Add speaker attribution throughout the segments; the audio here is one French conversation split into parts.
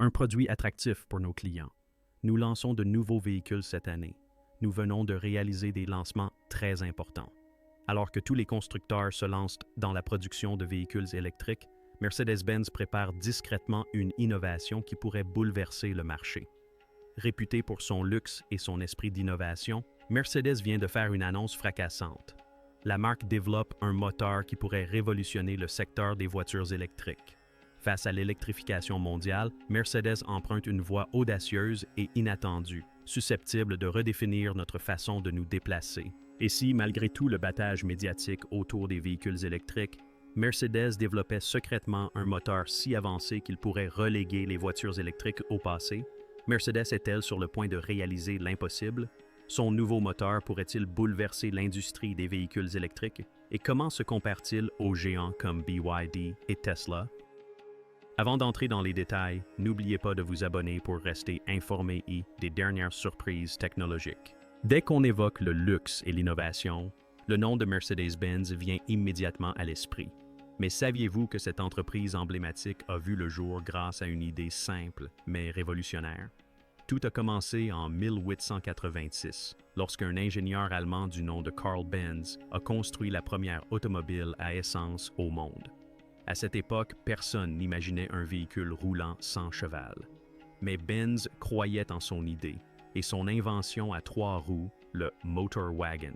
Speaker 1: Un produit attractif pour nos clients. Nous lançons de nouveaux véhicules cette année. Nous venons de réaliser des lancements très importants. Alors que tous les constructeurs se lancent dans la production de véhicules électriques, Mercedes-Benz prépare discrètement une innovation qui pourrait bouleverser le marché. Réputée pour son luxe et son esprit d'innovation, Mercedes vient de faire une annonce fracassante. La marque développe un moteur qui pourrait révolutionner le secteur des voitures électriques. Face à l'électrification mondiale, Mercedes emprunte une voie audacieuse et inattendue, susceptible de redéfinir notre façon de nous déplacer. Et si, malgré tout le battage médiatique autour des véhicules électriques, Mercedes développait secrètement un moteur si avancé qu'il pourrait reléguer les voitures électriques au passé, Mercedes est-elle sur le point de réaliser l'impossible? Son nouveau moteur pourrait-il bouleverser l'industrie des véhicules électriques? Et comment se compare-t-il aux géants comme BYD et Tesla? Avant d'entrer dans les détails, n'oubliez pas de vous abonner pour rester informé des dernières surprises technologiques. Dès qu'on évoque le luxe et l'innovation, le nom de Mercedes-Benz vient immédiatement à l'esprit. Mais saviez-vous que cette entreprise emblématique a vu le jour grâce à une idée simple mais révolutionnaire? Tout a commencé en 1886, lorsqu'un ingénieur allemand du nom de Carl Benz a construit la première automobile à essence au monde. À cette époque, personne n'imaginait un véhicule roulant sans cheval. Mais Benz croyait en son idée, et son invention à 3 roues, le Motor Wagon,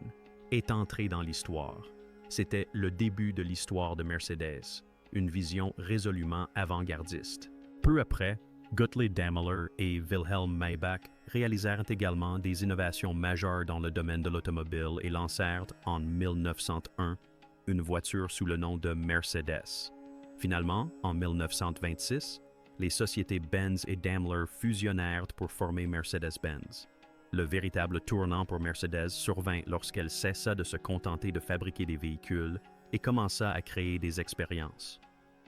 Speaker 1: est entrée dans l'histoire. C'était le début de l'histoire de Mercedes, une vision résolument avant-gardiste. Peu après, Gottlieb Daimler et Wilhelm Maybach réalisèrent également des innovations majeures dans le domaine de l'automobile et lancèrent en 1901 une voiture sous le nom de Mercedes. Finalement, en 1926, les sociétés Benz et Daimler fusionnèrent pour former Mercedes-Benz. Le véritable tournant pour Mercedes survint lorsqu'elle cessa de se contenter de fabriquer des véhicules et commença à créer des expériences.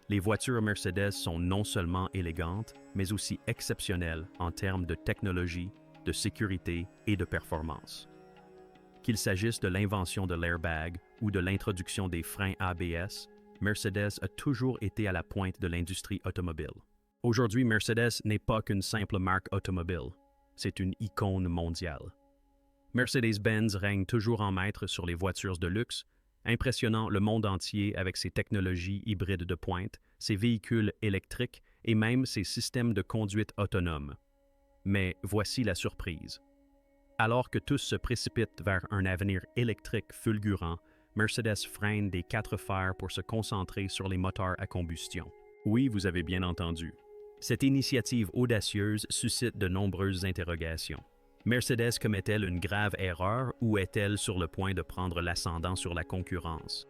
Speaker 1: Les voitures Mercedes sont non seulement élégantes, mais aussi exceptionnelles en termes de technologie, de sécurité et de performance. Qu'il s'agisse de l'invention de l'airbag ou de l'introduction des freins ABS, Mercedes a toujours été à la pointe de l'industrie automobile. Aujourd'hui, Mercedes n'est pas qu'une simple marque automobile, c'est une icône mondiale. Mercedes-Benz règne toujours en maître sur les voitures de luxe, impressionnant le monde entier avec ses technologies hybrides de pointe, ses véhicules électriques et même ses systèmes de conduite autonome. Mais voici la surprise. Alors que tous se précipitent vers un avenir électrique fulgurant, Mercedes freine des 4 fers pour se concentrer sur les moteurs à combustion. Oui, vous avez bien entendu. Cette initiative audacieuse suscite de nombreuses interrogations. Mercedes commet-elle une grave erreur ou est-elle sur le point de prendre l'ascendant sur la concurrence?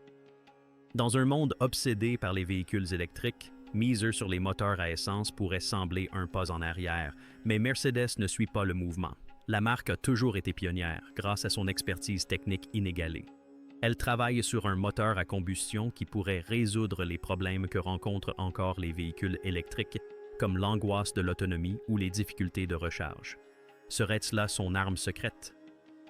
Speaker 1: Dans un monde obsédé par les véhicules électriques, miser sur les moteurs à essence pourrait sembler un pas en arrière, mais Mercedes ne suit pas le mouvement. La marque a toujours été pionnière grâce à son expertise technique inégalée. Elle travaille sur un moteur à combustion qui pourrait résoudre les problèmes que rencontrent encore les véhicules électriques, comme l'angoisse de l'autonomie ou les difficultés de recharge. Serait-ce là son arme secrète?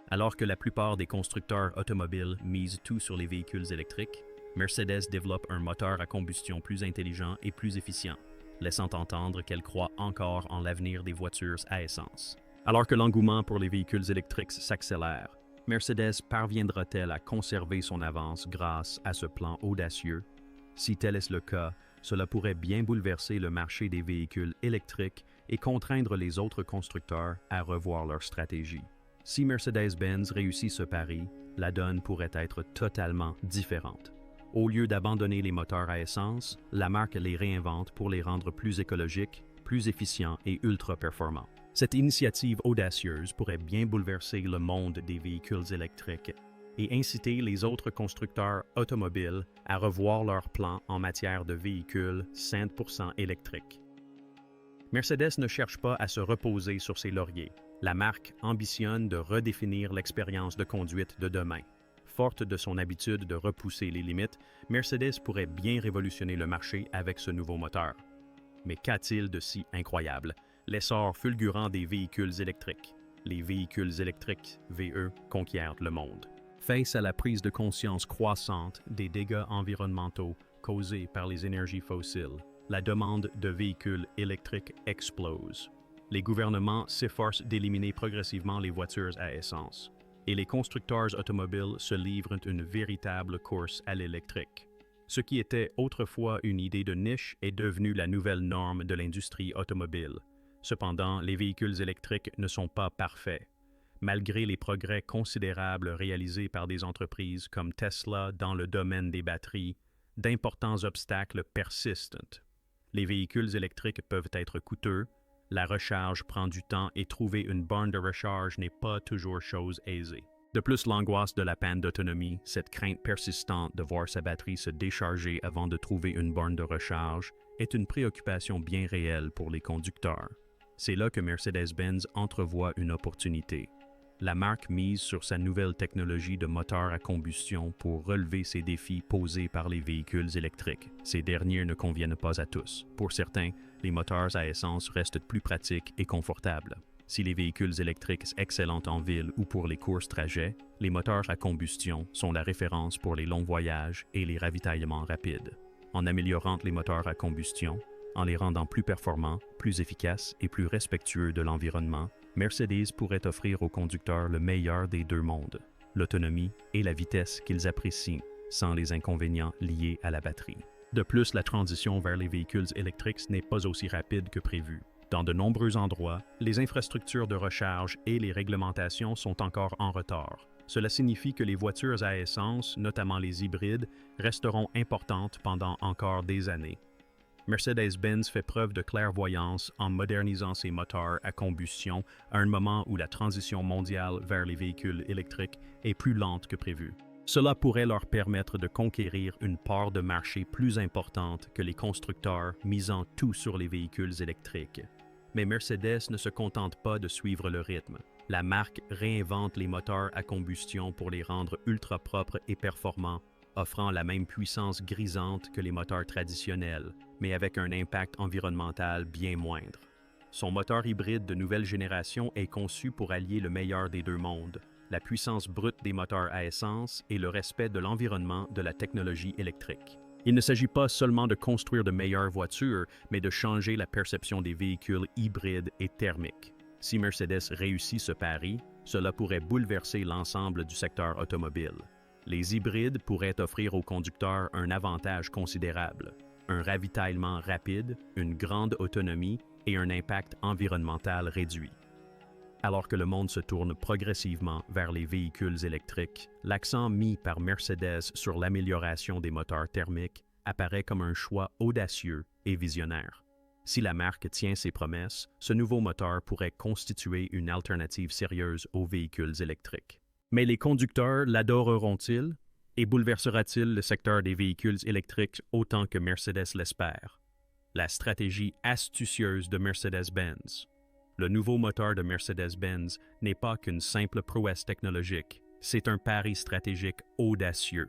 Speaker 1: Alors que la plupart des constructeurs automobiles misent tout sur les véhicules électriques, Mercedes développe un moteur à combustion plus intelligent et plus efficient, laissant entendre qu'elle croit encore en l'avenir des voitures à essence. Alors que l'engouement pour les véhicules électriques s'accélère, Mercedes parviendra-t-elle à conserver son avance grâce à ce plan audacieux? Si tel est le cas, cela pourrait bien bouleverser le marché des véhicules électriques et contraindre les autres constructeurs à revoir leur stratégie. Si Mercedes-Benz réussit ce pari, la donne pourrait être totalement différente. Au lieu d'abandonner les moteurs à essence, la marque les réinvente pour les rendre plus écologiques, plus efficients et ultra performants. Cette initiative audacieuse pourrait bien bouleverser le monde des véhicules électriques et inciter les autres constructeurs automobiles à revoir leurs plans en matière de véhicules 100% électriques. Mercedes ne cherche pas à se reposer sur ses lauriers. La marque ambitionne de redéfinir l'expérience de conduite de demain. Forte de son habitude de repousser les limites, Mercedes pourrait bien révolutionner le marché avec ce nouveau moteur. Mais qu'a-t-il de si incroyable? L'essor fulgurant des véhicules électriques. Les véhicules électriques, VE, conquièrent le monde. Face à la prise de conscience croissante des dégâts environnementaux causés par les énergies fossiles, la demande de véhicules électriques explose. Les gouvernements s'efforcent d'éliminer progressivement les voitures à essence, et les constructeurs automobiles se livrent une véritable course à l'électrique. Ce qui était autrefois une idée de niche est devenu la nouvelle norme de l'industrie automobile. Cependant, les véhicules électriques ne sont pas parfaits. Malgré les progrès considérables réalisés par des entreprises comme Tesla dans le domaine des batteries, d'importants obstacles persistent. Les véhicules électriques peuvent être coûteux, la recharge prend du temps et trouver une borne de recharge n'est pas toujours chose aisée. De plus, l'angoisse de la panne d'autonomie, cette crainte persistante de voir sa batterie se décharger avant de trouver une borne de recharge, est une préoccupation bien réelle pour les conducteurs. C'est là que Mercedes-Benz entrevoit une opportunité. La marque mise sur sa nouvelle technologie de moteur à combustion pour relever ces défis posés par les véhicules électriques. Ces derniers ne conviennent pas à tous. Pour certains, les moteurs à essence restent plus pratiques et confortables. Si les véhicules électriques sont excellents en ville ou pour les courts trajets, les moteurs à combustion sont la référence pour les longs voyages et les ravitaillements rapides. En améliorant les moteurs à combustion, en les rendant plus performants, plus efficaces et plus respectueux de l'environnement, Mercedes pourrait offrir aux conducteurs le meilleur des deux mondes, l'autonomie et la vitesse qu'ils apprécient, sans les inconvénients liés à la batterie. De plus, la transition vers les véhicules électriques n'est pas aussi rapide que prévu. Dans de nombreux endroits, les infrastructures de recharge et les réglementations sont encore en retard. Cela signifie que les voitures à essence, notamment les hybrides, resteront importantes pendant encore des années. Mercedes-Benz fait preuve de clairvoyance en modernisant ses moteurs à combustion à un moment où la transition mondiale vers les véhicules électriques est plus lente que prévu. Cela pourrait leur permettre de conquérir une part de marché plus importante que les constructeurs misant tout sur les véhicules électriques. Mais Mercedes ne se contente pas de suivre le rythme. La marque réinvente les moteurs à combustion pour les rendre ultra propres et performants, offrant la même puissance grisante que les moteurs traditionnels, mais avec un impact environnemental bien moindre. Son moteur hybride de nouvelle génération est conçu pour allier le meilleur des deux mondes, la puissance brute des moteurs à essence et le respect de l'environnement de la technologie électrique. Il ne s'agit pas seulement de construire de meilleures voitures, mais de changer la perception des véhicules hybrides et thermiques. Si Mercedes réussit ce pari, cela pourrait bouleverser l'ensemble du secteur automobile. Les hybrides pourraient offrir aux conducteurs un avantage considérable, un ravitaillement rapide, une grande autonomie et un impact environnemental réduit. Alors que le monde se tourne progressivement vers les véhicules électriques, l'accent mis par Mercedes sur l'amélioration des moteurs thermiques apparaît comme un choix audacieux et visionnaire. Si la marque tient ses promesses, ce nouveau moteur pourrait constituer une alternative sérieuse aux véhicules électriques. Mais les conducteurs l'adoreront-ils et bouleversera-t-il le secteur des véhicules électriques autant que Mercedes l'espère? La stratégie astucieuse de Mercedes-Benz. Le nouveau moteur de Mercedes-Benz n'est pas qu'une simple prouesse technologique, c'est un pari stratégique audacieux.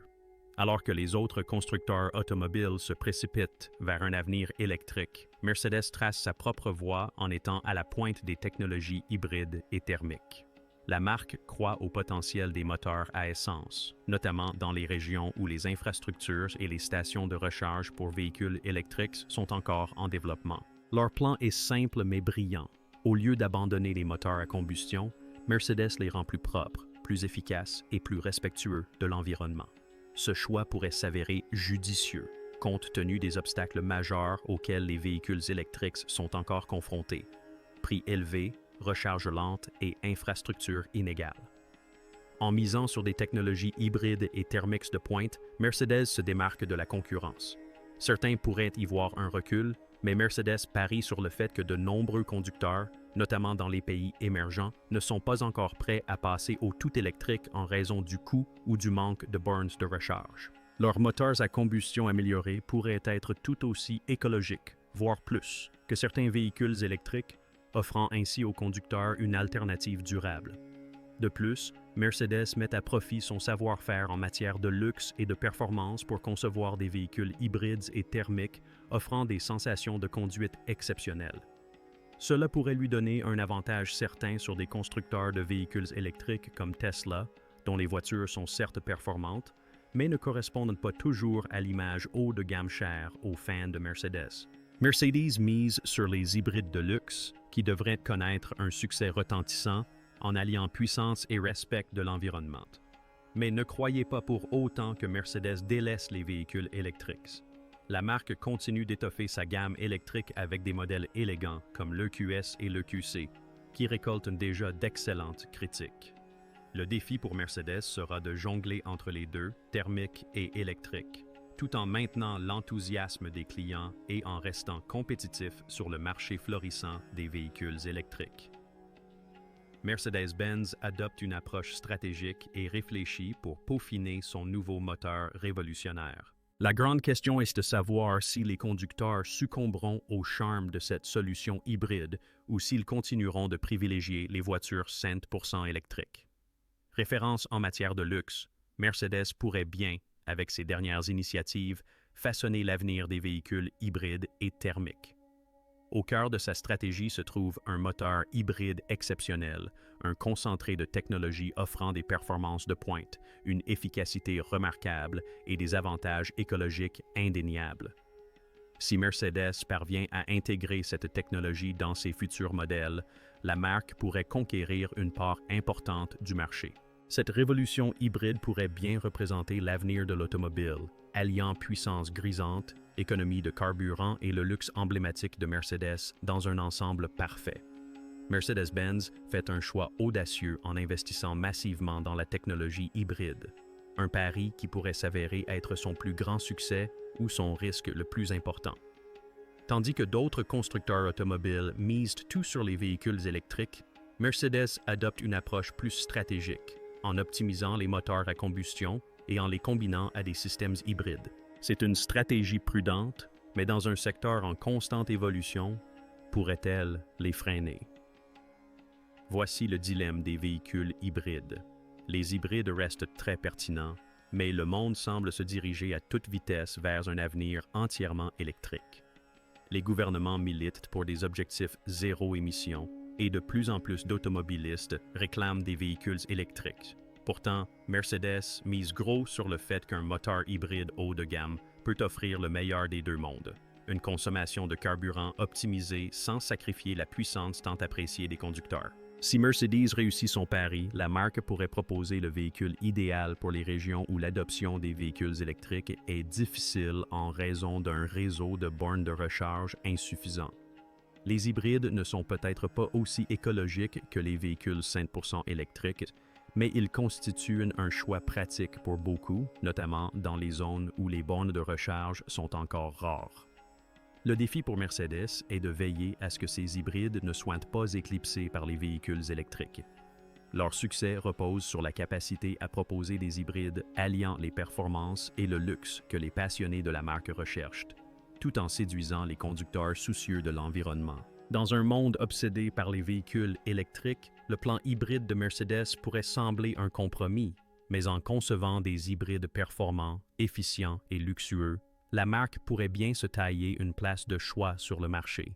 Speaker 1: Alors que les autres constructeurs automobiles se précipitent vers un avenir électrique, Mercedes trace sa propre voie en étant à la pointe des technologies hybrides et thermiques. La marque croit au potentiel des moteurs à essence, notamment dans les régions où les infrastructures et les stations de recharge pour véhicules électriques sont encore en développement. Leur plan est simple mais brillant. Au lieu d'abandonner les moteurs à combustion, Mercedes les rend plus propres, plus efficaces et plus respectueux de l'environnement. Ce choix pourrait s'avérer judicieux, compte tenu des obstacles majeurs auxquels les véhicules électriques sont encore confrontés. Prix élevés, recharge lente et infrastructures inégales. En misant sur des technologies hybrides et thermiques de pointe, Mercedes se démarque de la concurrence. Certains pourraient y voir un recul, mais Mercedes parie sur le fait que de nombreux conducteurs, notamment dans les pays émergents, ne sont pas encore prêts à passer au tout électrique en raison du coût ou du manque de bornes de recharge. Leurs moteurs à combustion améliorés pourraient être tout aussi écologiques, voire plus, que certains véhicules électriques, offrant ainsi aux conducteurs une alternative durable. De plus, Mercedes met à profit son savoir-faire en matière de luxe et de performance pour concevoir des véhicules hybrides et thermiques offrant des sensations de conduite exceptionnelles. Cela pourrait lui donner un avantage certain sur des constructeurs de véhicules électriques comme Tesla, dont les voitures sont certes performantes, mais ne correspondent pas toujours à l'image haut de gamme chère aux fans de Mercedes. Mercedes mise sur les hybrides de luxe, qui devraient connaître un succès retentissant en alliant puissance et respect de l'environnement. Mais ne croyez pas pour autant que Mercedes délaisse les véhicules électriques. La marque continue d'étoffer sa gamme électrique avec des modèles élégants comme l'EQS et l'EQC, qui récoltent déjà d'excellentes critiques. Le défi pour Mercedes sera de jongler entre les deux, thermique et électrique, tout en maintenant l'enthousiasme des clients et en restant compétitif sur le marché florissant des véhicules électriques. Mercedes-Benz adopte une approche stratégique et réfléchie pour peaufiner son nouveau moteur révolutionnaire. La grande question est de savoir si les conducteurs succomberont au charme de cette solution hybride ou s'ils continueront de privilégier les voitures 100% électriques. Référence en matière de luxe, Mercedes pourrait bien, avec ses dernières initiatives, façonner l'avenir des véhicules hybrides et thermiques. Au cœur de sa stratégie se trouve un moteur hybride exceptionnel, un concentré de technologie offrant des performances de pointe, une efficacité remarquable et des avantages écologiques indéniables. Si Mercedes parvient à intégrer cette technologie dans ses futurs modèles, la marque pourrait conquérir une part importante du marché. Cette révolution hybride pourrait bien représenter l'avenir de l'automobile, alliant puissance grisante, économie de carburant et le luxe emblématique de Mercedes dans un ensemble parfait. Mercedes-Benz fait un choix audacieux en investissant massivement dans la technologie hybride, un pari qui pourrait s'avérer être son plus grand succès ou son risque le plus important. Tandis que d'autres constructeurs automobiles misent tout sur les véhicules électriques, Mercedes adopte une approche plus stratégique, en optimisant les moteurs à combustion et en les combinant à des systèmes hybrides. C'est une stratégie prudente, mais dans un secteur en constante évolution, pourrait-elle les freiner? Voici le dilemme des véhicules hybrides. Les hybrides restent très pertinents, mais le monde semble se diriger à toute vitesse vers un avenir entièrement électrique. Les gouvernements militent pour des objectifs zéro émission et de plus en plus d'automobilistes réclament des véhicules électriques. Pourtant, Mercedes mise gros sur le fait qu'un moteur hybride haut de gamme peut offrir le meilleur des deux mondes, une consommation de carburant optimisée sans sacrifier la puissance tant appréciée des conducteurs. Si Mercedes réussit son pari, la marque pourrait proposer le véhicule idéal pour les régions où l'adoption des véhicules électriques est difficile en raison d'un réseau de bornes de recharge insuffisant. Les hybrides ne sont peut-être pas aussi écologiques que les véhicules 100% électriques, mais ils constituent un choix pratique pour beaucoup, notamment dans les zones où les bornes de recharge sont encore rares. Le défi pour Mercedes est de veiller à ce que ces hybrides ne soient pas éclipsés par les véhicules électriques. Leur succès repose sur la capacité à proposer des hybrides alliant les performances et le luxe que les passionnés de la marque recherchent, tout en séduisant les conducteurs soucieux de l'environnement. Dans un monde obsédé par les véhicules électriques, le plan hybride de Mercedes pourrait sembler un compromis, mais en concevant des hybrides performants, efficients et luxueux, la marque pourrait bien se tailler une place de choix sur le marché.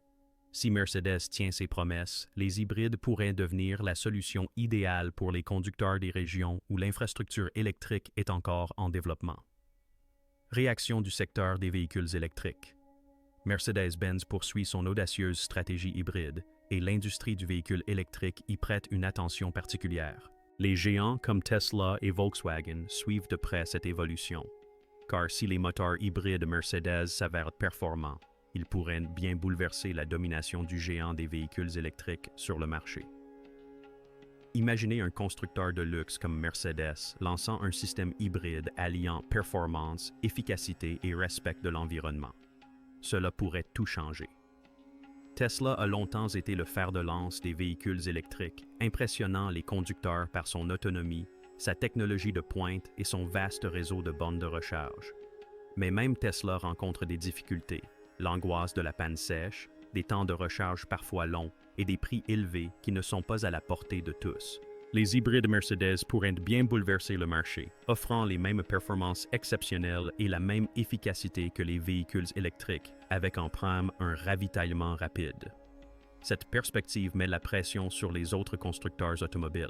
Speaker 1: Si Mercedes tient ses promesses, les hybrides pourraient devenir la solution idéale pour les conducteurs des régions où l'infrastructure électrique est encore en développement. Réaction du secteur des véhicules électriques. Mercedes-Benz poursuit son audacieuse stratégie hybride et l'industrie du véhicule électrique y prête une attention particulière. Les géants comme Tesla et Volkswagen suivent de près cette évolution, car si les moteurs hybrides Mercedes s'avèrent performants, ils pourraient bien bouleverser la domination du géant des véhicules électriques sur le marché. Imaginez un constructeur de luxe comme Mercedes lançant un système hybride alliant performance, efficacité et respect de l'environnement. Cela pourrait tout changer. Tesla a longtemps été le fer de lance des véhicules électriques, impressionnant les conducteurs par son autonomie, sa technologie de pointe et son vaste réseau de bornes de recharge. Mais même Tesla rencontre des difficultés, l'angoisse de la panne sèche, des temps de recharge parfois longs et des prix élevés qui ne sont pas à la portée de tous. Les hybrides Mercedes pourraient bien bouleverser le marché, offrant les mêmes performances exceptionnelles et la même efficacité que les véhicules électriques, avec en prime un ravitaillement rapide. Cette perspective met la pression sur les autres constructeurs automobiles.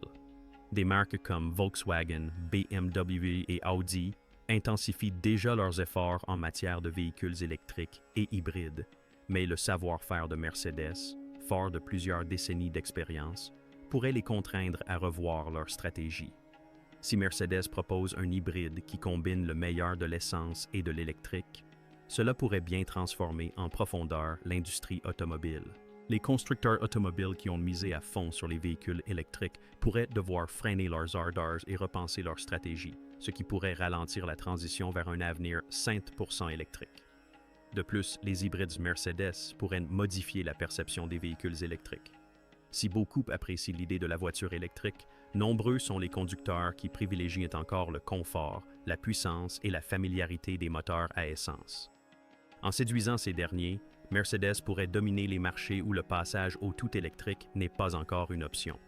Speaker 1: Des marques comme Volkswagen, BMW et Audi intensifient déjà leurs efforts en matière de véhicules électriques et hybrides, Mais le savoir-faire de Mercedes, fort de plusieurs décennies d'expérience, pourrait les contraindre à revoir leur stratégie. Si Mercedes propose un hybride qui combine le meilleur de l'essence et de l'électrique, cela pourrait bien transformer en profondeur l'industrie automobile. Les constructeurs automobiles qui ont misé à fond sur les véhicules électriques pourraient devoir freiner leurs ardeurs et repenser leur stratégie, ce qui pourrait ralentir la transition vers un avenir 100% électrique. De plus, les hybrides Mercedes pourraient modifier la perception des véhicules électriques. Si beaucoup apprécient l'idée de la voiture électrique, nombreux sont les conducteurs qui privilégient encore le confort, la puissance et la familiarité des moteurs à essence. En séduisant ces derniers, Mercedes pourrait dominer les marchés où le passage au tout électrique n'est pas encore une option.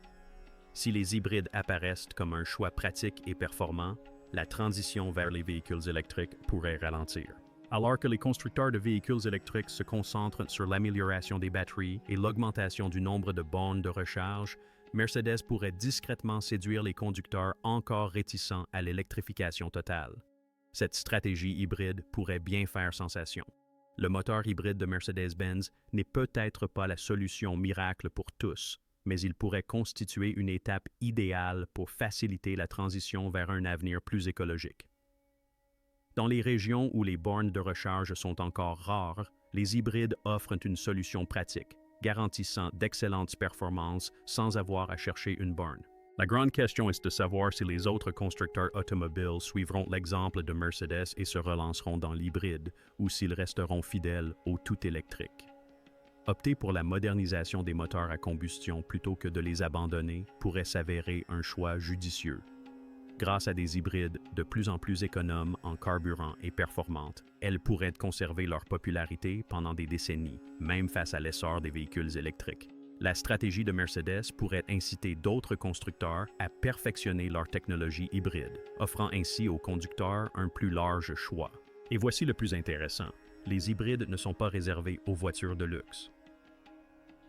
Speaker 1: Si les hybrides apparaissent comme un choix pratique et performant, la transition vers les véhicules électriques pourrait ralentir. Alors que les constructeurs de véhicules électriques se concentrent sur l'amélioration des batteries et l'augmentation du nombre de bornes de recharge, Mercedes pourrait discrètement séduire les conducteurs encore réticents à l'électrification totale. Cette stratégie hybride pourrait bien faire sensation. Le moteur hybride de Mercedes-Benz n'est peut-être pas la solution miracle pour tous, mais il pourrait constituer une étape idéale pour faciliter la transition vers un avenir plus écologique. Dans les régions où les bornes de recharge sont encore rares, les hybrides offrent une solution pratique, garantissant d'excellentes performances sans avoir à chercher une borne. La grande question est de savoir si les autres constructeurs automobiles suivront l'exemple de Mercedes et se relanceront dans l'hybride, ou s'ils resteront fidèles au tout électrique. Opter pour la modernisation des moteurs à combustion plutôt que de les abandonner pourrait s'avérer un choix judicieux. Grâce à des hybrides de plus en plus économes en carburant et performantes, elles pourraient conserver leur popularité pendant des décennies, même face à l'essor des véhicules électriques. La stratégie de Mercedes pourrait inciter d'autres constructeurs à perfectionner leur technologie hybride, offrant ainsi aux conducteurs un plus large choix. Et voici le plus intéressant, les hybrides ne sont pas réservés aux voitures de luxe.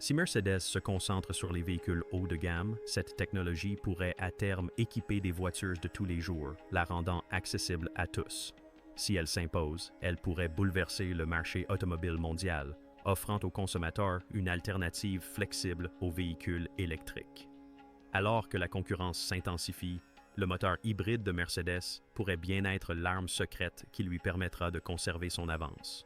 Speaker 1: Si Mercedes se concentre sur les véhicules haut de gamme, cette technologie pourrait à terme équiper des voitures de tous les jours, la rendant accessible à tous. Si elle s'impose, elle pourrait bouleverser le marché automobile mondial, offrant aux consommateurs une alternative flexible aux véhicules électriques. Alors que la concurrence s'intensifie, le moteur hybride de Mercedes pourrait bien être l'arme secrète qui lui permettra de conserver son avance.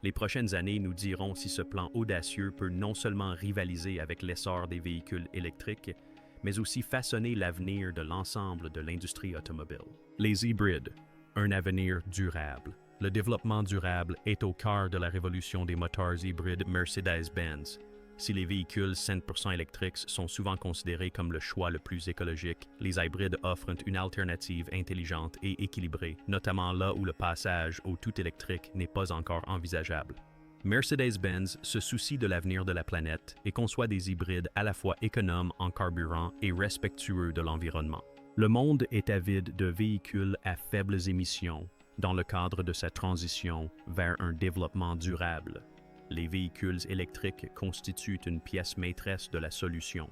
Speaker 1: Les prochaines années nous diront si ce plan audacieux peut non seulement rivaliser avec l'essor des véhicules électriques, mais aussi façonner l'avenir de l'ensemble de l'industrie automobile. Les hybrides, un avenir durable. Le développement durable est au cœur de la révolution des moteurs hybrides Mercedes-Benz. Si les véhicules 100% électriques sont souvent considérés comme le choix le plus écologique, les hybrides offrent une alternative intelligente et équilibrée, notamment là où le passage au tout électrique n'est pas encore envisageable. Mercedes-Benz se soucie de l'avenir de la planète et conçoit des hybrides à la fois économes en carburant et respectueux de l'environnement. Le monde est avide de véhicules à faibles émissions, dans le cadre de sa transition vers un développement durable. Les véhicules électriques constituent une pièce maîtresse de la solution,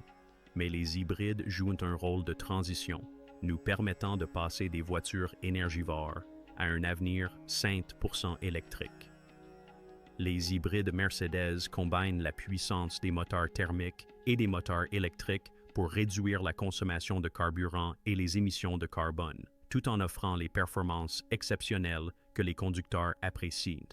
Speaker 1: mais les hybrides jouent un rôle de transition, nous permettant de passer des voitures énergivores à un avenir 100% électrique. Les hybrides Mercedes combinent la puissance des moteurs thermiques et des moteurs électriques pour réduire la consommation de carburant et les émissions de carbone, tout en offrant les performances exceptionnelles que les conducteurs apprécient.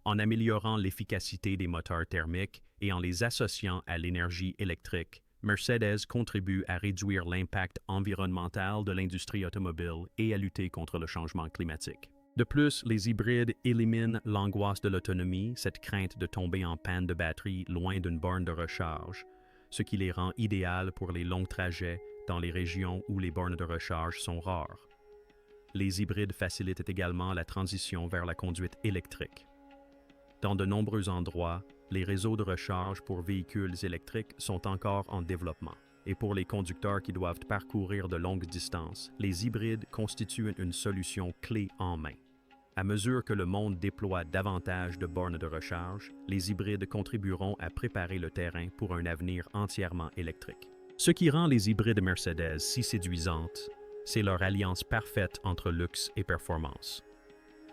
Speaker 1: En améliorant l'efficacité des moteurs thermiques et en les associant à l'énergie électrique, Mercedes contribue à réduire l'impact environnemental de l'industrie automobile et à lutter contre le changement climatique. De plus, les hybrides éliminent l'angoisse de l'autonomie, cette crainte de tomber en panne de batterie loin d'une borne de recharge, ce qui les rend idéales pour les longs trajets dans les régions où les bornes de recharge sont rares. Les hybrides facilitent également la transition vers la conduite électrique. Dans de nombreux endroits, les réseaux de recharge pour véhicules électriques sont encore en développement. Et pour les conducteurs qui doivent parcourir de longues distances, les hybrides constituent une solution clé en main. À mesure que le monde déploie davantage de bornes de recharge, les hybrides contribueront à préparer le terrain pour un avenir entièrement électrique. Ce qui rend les hybrides Mercedes si séduisantes, c'est leur alliance parfaite entre luxe et performance.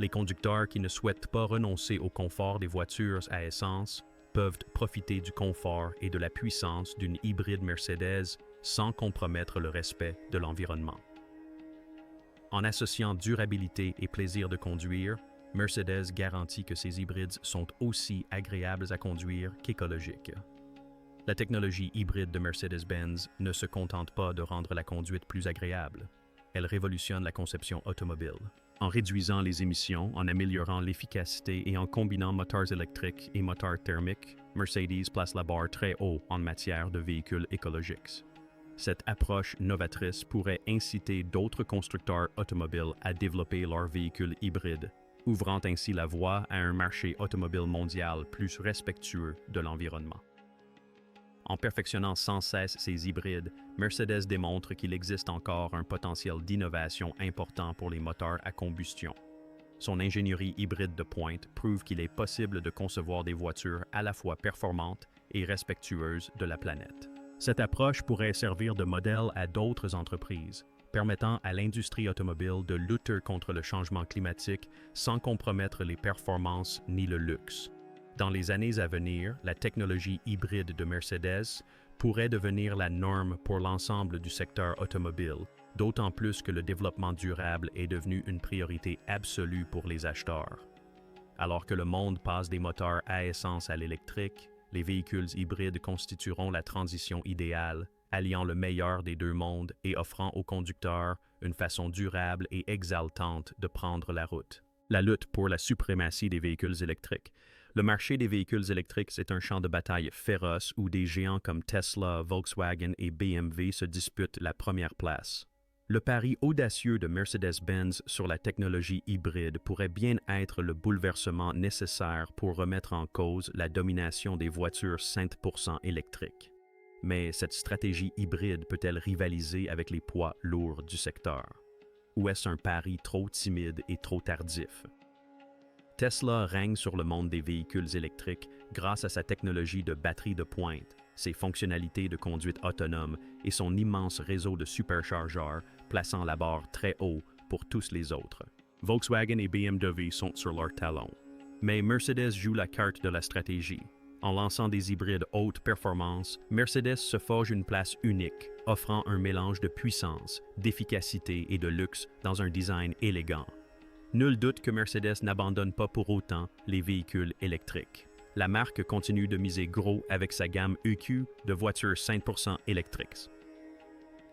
Speaker 1: Les conducteurs qui ne souhaitent pas renoncer au confort des voitures à essence peuvent profiter du confort et de la puissance d'une hybride Mercedes sans compromettre le respect de l'environnement. En associant durabilité et plaisir de conduire, Mercedes garantit que ces hybrides sont aussi agréables à conduire qu'écologiques. La technologie hybride de Mercedes-Benz ne se contente pas de rendre la conduite plus agréable. Elle révolutionne la conception automobile. En réduisant les émissions, en améliorant l'efficacité et en combinant moteurs électriques et moteurs thermiques, Mercedes place la barre très haut en matière de véhicules écologiques. Cette approche novatrice pourrait inciter d'autres constructeurs automobiles à développer leurs véhicules hybrides, ouvrant ainsi la voie à un marché automobile mondial plus respectueux de l'environnement. En perfectionnant sans cesse ces hybrides, Mercedes démontre qu'il existe encore un potentiel d'innovation important pour les moteurs à combustion. Son ingénierie hybride de pointe prouve qu'il est possible de concevoir des voitures à la fois performantes et respectueuses de la planète. Cette approche pourrait servir de modèle à d'autres entreprises, permettant à l'industrie automobile de lutter contre le changement climatique sans compromettre les performances ni le luxe. Dans les années à venir, la technologie hybride de Mercedes pourrait devenir la norme pour l'ensemble du secteur automobile, d'autant plus que le développement durable est devenu une priorité absolue pour les acheteurs. Alors que le monde passe des moteurs à essence à l'électrique, les véhicules hybrides constitueront la transition idéale, alliant le meilleur des deux mondes et offrant aux conducteurs une façon durable et exaltante de prendre la route. La lutte pour la suprématie des véhicules électriques. Le marché des véhicules électriques est un champ de bataille féroce où des géants comme Tesla, Volkswagen et BMW se disputent la première place. Le pari audacieux de Mercedes-Benz sur la technologie hybride pourrait bien être le bouleversement nécessaire pour remettre en cause la domination des voitures 100% électriques. Mais cette stratégie hybride peut-elle rivaliser avec les poids lourds du secteur? Ou est-ce un pari trop timide et trop tardif? Tesla règne sur le monde des véhicules électriques grâce à sa technologie de batterie de pointe, ses fonctionnalités de conduite autonome et son immense réseau de superchargeurs, plaçant la barre très haut pour tous les autres. Volkswagen et BMW sont sur leur talon. Mais Mercedes joue la carte de la stratégie. En lançant des hybrides haute performance, Mercedes se forge une place unique, offrant un mélange de puissance, d'efficacité et de luxe dans un design élégant. Nul doute que Mercedes n'abandonne pas pour autant les véhicules électriques. La marque continue de miser gros avec sa gamme EQ de voitures 100% électriques.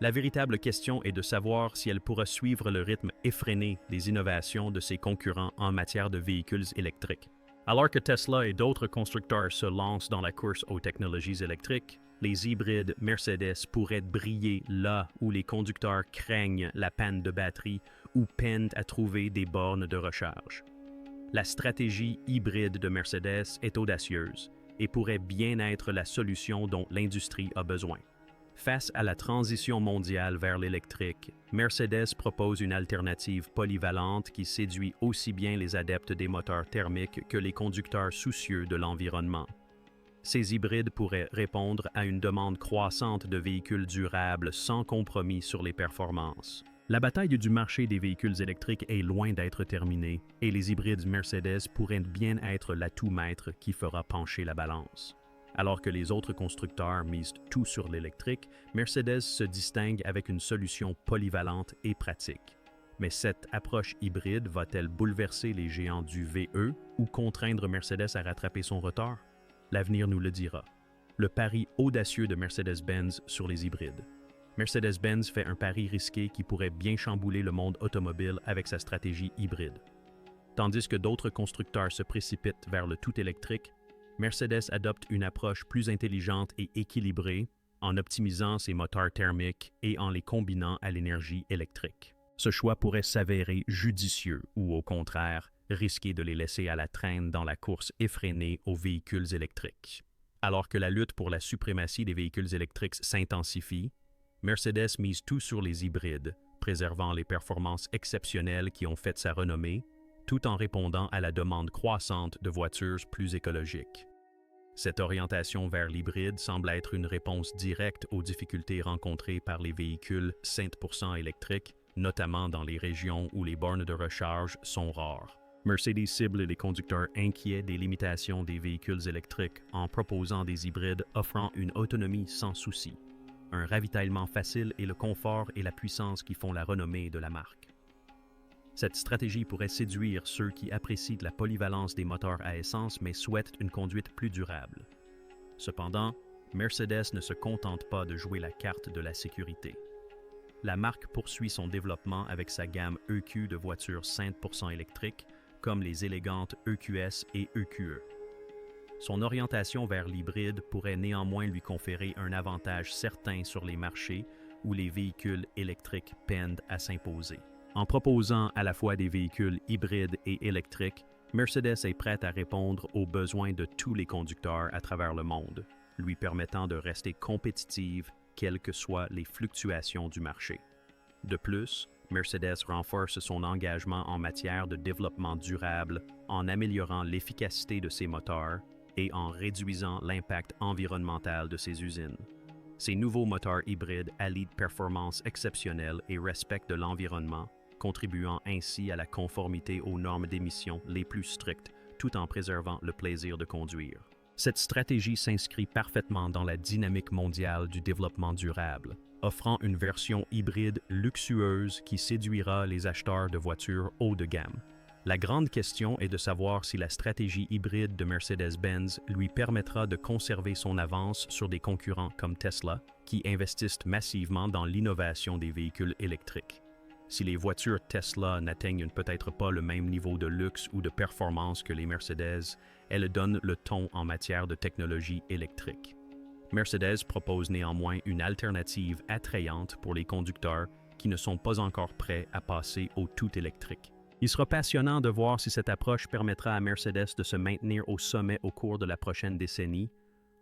Speaker 1: La véritable question est de savoir si elle pourra suivre le rythme effréné des innovations de ses concurrents en matière de véhicules électriques. Alors que Tesla et d'autres constructeurs se lancent dans la course aux technologies électriques, les hybrides Mercedes pourraient briller là où les conducteurs craignent la panne de batterie ou peinent à trouver des bornes de recharge. La stratégie hybride de Mercedes est audacieuse et pourrait bien être la solution dont l'industrie a besoin. Face à la transition mondiale vers l'électrique, Mercedes propose une alternative polyvalente qui séduit aussi bien les adeptes des moteurs thermiques que les conducteurs soucieux de l'environnement. Ces hybrides pourraient répondre à une demande croissante de véhicules durables sans compromis sur les performances. La bataille du marché des véhicules électriques est loin d'être terminée et les hybrides Mercedes pourraient bien être l'atout maître qui fera pencher la balance. Alors que les autres constructeurs misent tout sur l'électrique, Mercedes se distingue avec une solution polyvalente et pratique. Mais cette approche hybride va-t-elle bouleverser les géants du VE ou contraindre Mercedes à rattraper son retard? L'avenir nous le dira. Le pari audacieux de Mercedes-Benz sur les hybrides. Mercedes-Benz fait un pari risqué qui pourrait bien chambouler le monde automobile avec sa stratégie hybride. Tandis que d'autres constructeurs se précipitent vers le tout électrique, Mercedes adopte une approche plus intelligente et équilibrée en optimisant ses moteurs thermiques et en les combinant à l'énergie électrique. Ce choix pourrait s'avérer judicieux ou, au contraire, risquer de les laisser à la traîne dans la course effrénée aux véhicules électriques. Alors que la lutte pour la suprématie des véhicules électriques s'intensifie, Mercedes mise tout sur les hybrides, préservant les performances exceptionnelles qui ont fait sa renommée, tout en répondant à la demande croissante de voitures plus écologiques. Cette orientation vers l'hybride semble être une réponse directe aux difficultés rencontrées par les véhicules 100% électriques, notamment dans les régions où les bornes de recharge sont rares. Mercedes cible les conducteurs inquiets des limitations des véhicules électriques en proposant des hybrides offrant une autonomie sans souci, un ravitaillement facile et le confort et la puissance qui font la renommée de la marque. Cette stratégie pourrait séduire ceux qui apprécient la polyvalence des moteurs à essence mais souhaitent une conduite plus durable. Cependant, Mercedes ne se contente pas de jouer la carte de la sécurité. La marque poursuit son développement avec sa gamme EQ de voitures 100% électriques, comme les élégantes EQS et EQE. Son orientation vers l'hybride pourrait néanmoins lui conférer un avantage certain sur les marchés où les véhicules électriques peinent à s'imposer. En proposant à la fois des véhicules hybrides et électriques, Mercedes est prête à répondre aux besoins de tous les conducteurs à travers le monde, lui permettant de rester compétitive quelles que soient les fluctuations du marché. De plus, Mercedes renforce son engagement en matière de développement durable en améliorant l'efficacité de ses moteurs et en réduisant l'impact environnemental de ses usines. Ces nouveaux moteurs hybrides allient performances exceptionnelles et respect de l'environnement, contribuant ainsi à la conformité aux normes d'émission les plus strictes, tout en préservant le plaisir de conduire. Cette stratégie s'inscrit parfaitement dans la dynamique mondiale du développement durable, offrant une version hybride luxueuse qui séduira les acheteurs de voitures haut de gamme. La grande question est de savoir si la stratégie hybride de Mercedes-Benz lui permettra de conserver son avance sur des concurrents comme Tesla, qui investissent massivement dans l'innovation des véhicules électriques. Si les voitures Tesla n'atteignent peut-être pas le même niveau de luxe ou de performance que les Mercedes, elles donnent le ton en matière de technologie électrique. Mercedes propose néanmoins une alternative attrayante pour les conducteurs qui ne sont pas encore prêts à passer au tout électrique. Il sera passionnant de voir si cette approche permettra à Mercedes de se maintenir au sommet au cours de la prochaine décennie,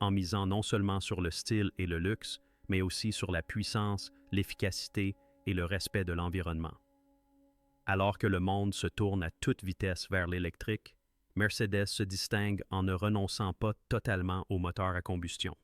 Speaker 1: en misant non seulement sur le style et le luxe, mais aussi sur la puissance, l'efficacité et le respect de l'environnement. Alors que le monde se tourne à toute vitesse vers l'électrique, Mercedes se distingue en ne renonçant pas totalement aux moteurs à combustion.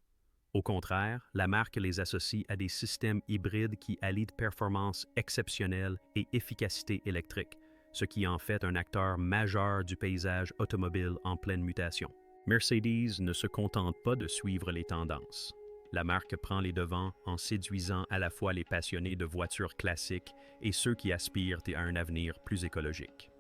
Speaker 1: Au contraire, la marque les associe à des systèmes hybrides qui allient performance exceptionnelle et efficacité électrique, ce qui en fait un acteur majeur du paysage automobile en pleine mutation. Mercedes ne se contente pas de suivre les tendances. La marque prend les devants en séduisant à la fois les passionnés de voitures classiques et ceux qui aspirent à un avenir plus écologique.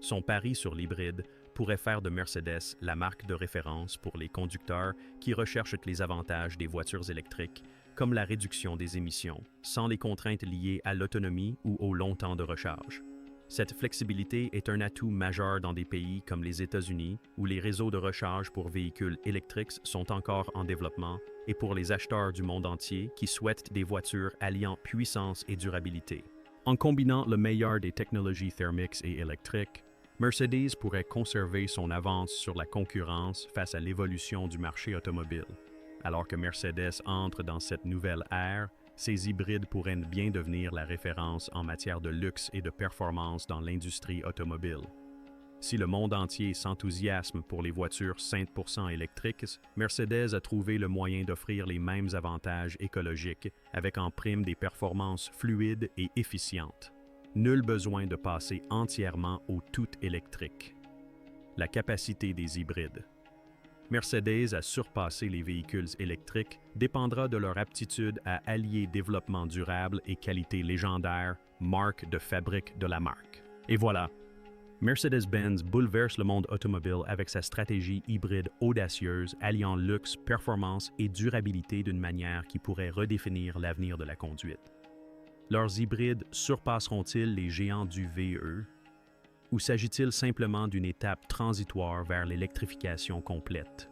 Speaker 1: Son pari sur l'hybride pourrait faire de Mercedes la marque de référence pour les conducteurs qui recherchent les avantages des voitures électriques, comme la réduction des émissions, sans les contraintes liées à l'autonomie ou au long temps de recharge. Cette flexibilité est un atout majeur dans des pays comme les États-Unis, où les réseaux de recharge pour véhicules électriques sont encore en développement, et pour les acheteurs du monde entier qui souhaitent des voitures alliant puissance et durabilité. En combinant le meilleur des technologies thermiques et électriques, Mercedes pourrait conserver son avance sur la concurrence face à l'évolution du marché automobile. Alors que Mercedes entre dans cette nouvelle ère, ces hybrides pourraient bien devenir la référence en matière de luxe et de performance dans l'industrie automobile. Si le monde entier s'enthousiasme pour les voitures 100% électriques, Mercedes a trouvé le moyen d'offrir les mêmes avantages écologiques avec en prime des performances fluides et efficientes. Nul besoin de passer entièrement au tout électrique. La capacité des hybrides. Mercedes a surpassé les véhicules électriques dépendra de leur aptitude à allier développement durable et qualité légendaire, marque de fabrique de la marque. Et voilà, Mercedes-Benz bouleverse le monde automobile avec sa stratégie hybride audacieuse alliant luxe, performance et durabilité d'une manière qui pourrait redéfinir l'avenir de la conduite. Leurs hybrides surpasseront-ils les géants du VE? Ou s'agit-il simplement d'une étape transitoire vers l'électrification complète?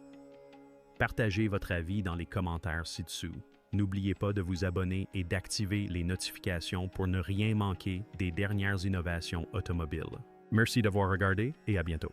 Speaker 1: Partagez votre avis dans les commentaires ci-dessous. N'oubliez pas de vous abonner et d'activer les notifications pour ne rien manquer des dernières innovations automobiles. Merci d'avoir regardé et à bientôt.